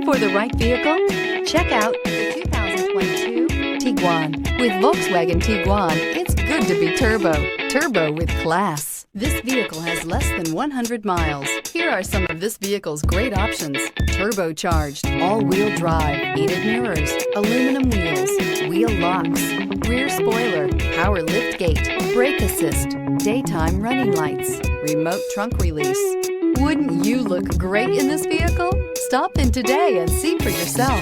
for the right vehicle? Check out the 2022 Tiguan. With Volkswagen Tiguan, it's good to be turbo. Turbo with class. This vehicle has less than 100 miles. Here are some of this vehicle's great options: turbocharged, all-wheel drive, heated mirrors, aluminum wheels, wheel locks, rear spoiler, power liftgate, brake assist, daytime running lights, remote trunk release. Wouldn't you look great in this vehicle? Stop in today and see for yourself.